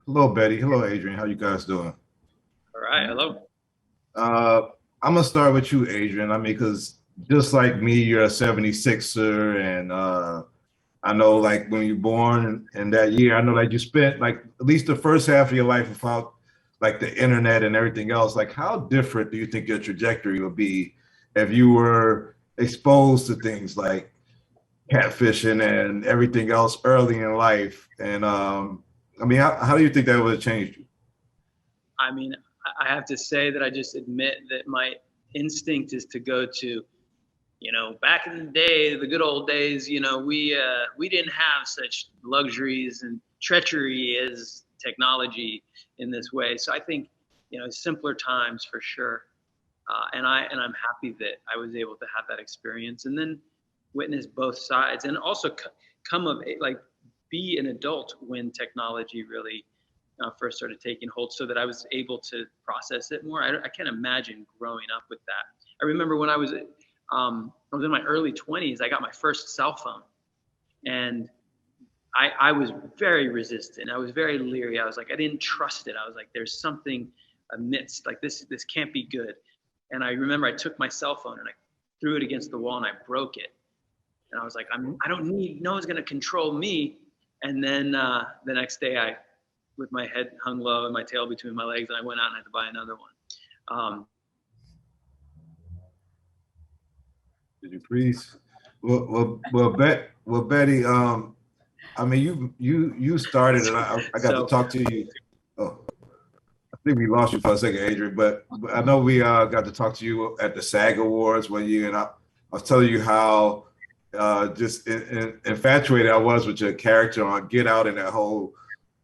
Hello, Betty. Hello, Adrian. How you guys doing? All right, hello. Uh, I'm gonna start with you, Adrian. I mean, because just like me, you're a 76er, and I know like when you're born in that year, I know like you spent like at least the first half of your life without like the internet and everything else. Like, how different do you think your trajectory would be if you were exposed to things like catfishing and everything else early in life? And I mean, how do you think that would have changed you? I mean, I have to say that I just admit that my instinct is to go to, back in the day, the good old days. We didn't have such luxuries and treachery as technology in this way. So I think, simpler times for sure. And I'm happy that I was able to have that experience and then witness both sides and also come of like be an adult when technology really first started taking hold, so that I was able to process it more. I can't imagine growing up with that. I remember when I was in my early 20s, I got my first cell phone, and I was very resistant. I was very leery. I was like, I didn't trust it. I was like, there's something amidst, like this can't be good. And I remember I took my cell phone and I threw it against the wall and I broke it. And I was like, I don't need, no one's going to control me. And then the next day, with my head hung low and my tail between my legs, and I went out and had to buy another one. Um, Did you freeze? Betty. I mean, you started, and I got to so, talk to you. Oh, I think we lost you for a second, Adrian, but I know we got to talk to you at the SAG Awards one year, and I was telling you how just infatuated I was with your character on Get Out and that whole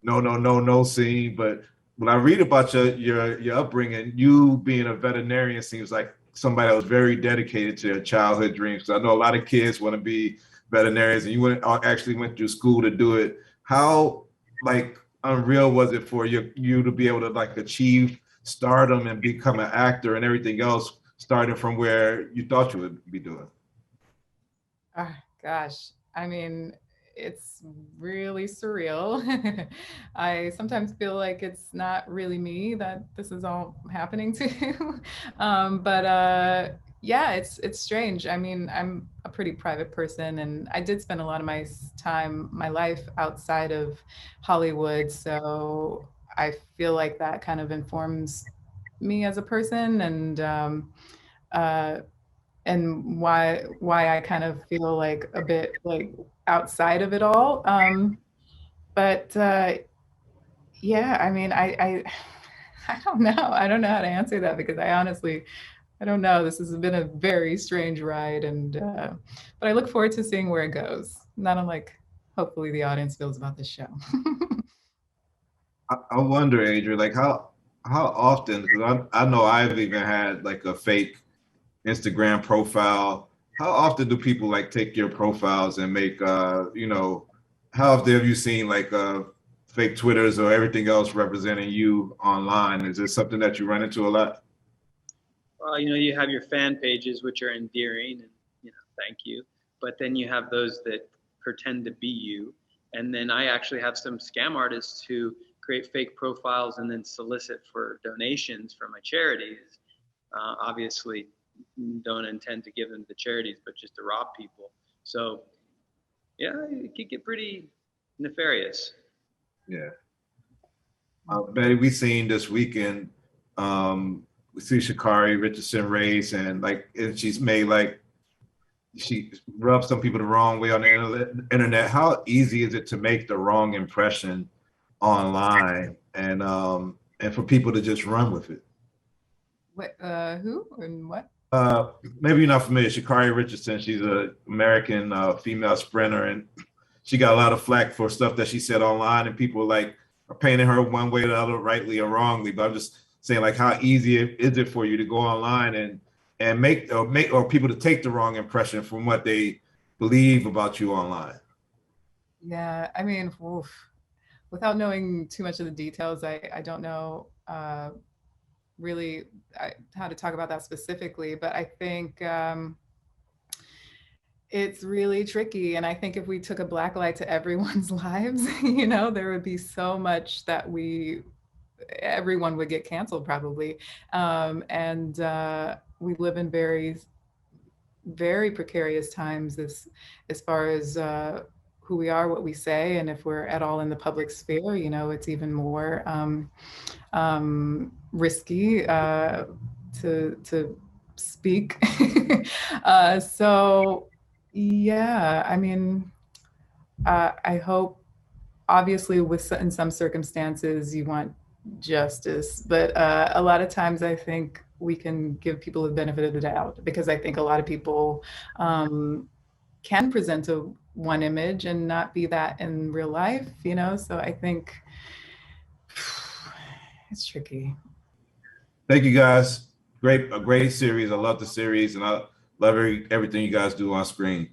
no, no, no, no scene. But when I read about your upbringing, you being a veterinarian seems like somebody that was very dedicated to their childhood dreams. Because I know a lot of kids want to be veterinarians, and you actually went through school to do it. How like unreal was it for you to be able to like achieve stardom and become an actor and everything else, starting from where you thought you would be doing? Oh, gosh. I mean, it's really surreal. I sometimes feel like it's not really me that this is all happening to. But yeah, it's strange. I mean, I'm a pretty private person, and I did spend a lot of my time, my life outside of Hollywood. So I feel like that kind of informs me as a person, uh, and why I kind of feel like a bit like outside of it all. But yeah, I mean, I don't know. I don't know how to answer that because I honestly I don't know. This has been a very strange ride, and but I look forward to seeing where it goes. Not unlike hopefully the audience feels about this show. I wonder, Adrian, like how often? Because I know I've even had like a fake Instagram profile. How often do people like take your profiles and make how often have you seen like fake Twitters or everything else representing you online? Is this something that you run into a lot? you have your fan pages, which are endearing and, thank you. But then you have those that pretend to be you. And then I actually have some scam artists who create fake profiles and then solicit for donations for my charities. Obviously, don't intend to give them to charities, but just to rob people. So, yeah, it could get pretty nefarious. Yeah. Betty, we seen this weekend, we see Shakari Richardson race and like and she's made like she rubs some people the wrong way on the internet. How easy is it to make the wrong impression online and for people to just run with it? What, who and what? Maybe you're not familiar. Shakari Richardson, she's an American female sprinter, and she got a lot of flack for stuff that she said online, and people like are painting her one way or the other, rightly or wrongly. But I'm just saying, like, how easy is it for you to go online and make or people to take the wrong impression from what they believe about you online? Yeah, I mean, oof. Without knowing too much of the details, I don't know really how to talk about that specifically, but I think It's really tricky. And I think if we took a black light to everyone's lives, you know, there would be so much that everyone would get canceled probably. And we live in very precarious times as far as who we are, what we say, and if we're at all in the public sphere, you know, it's even more risky to speak. So yeah, I mean, I hope, obviously, in some circumstances, you want justice, but a lot of times I think we can give people the benefit of the doubt, because I think a lot of people can present a one image and not be that in real life, you know? So I think it's tricky. Thank you guys. A great series. I love the series, and I love everything you guys do on screen.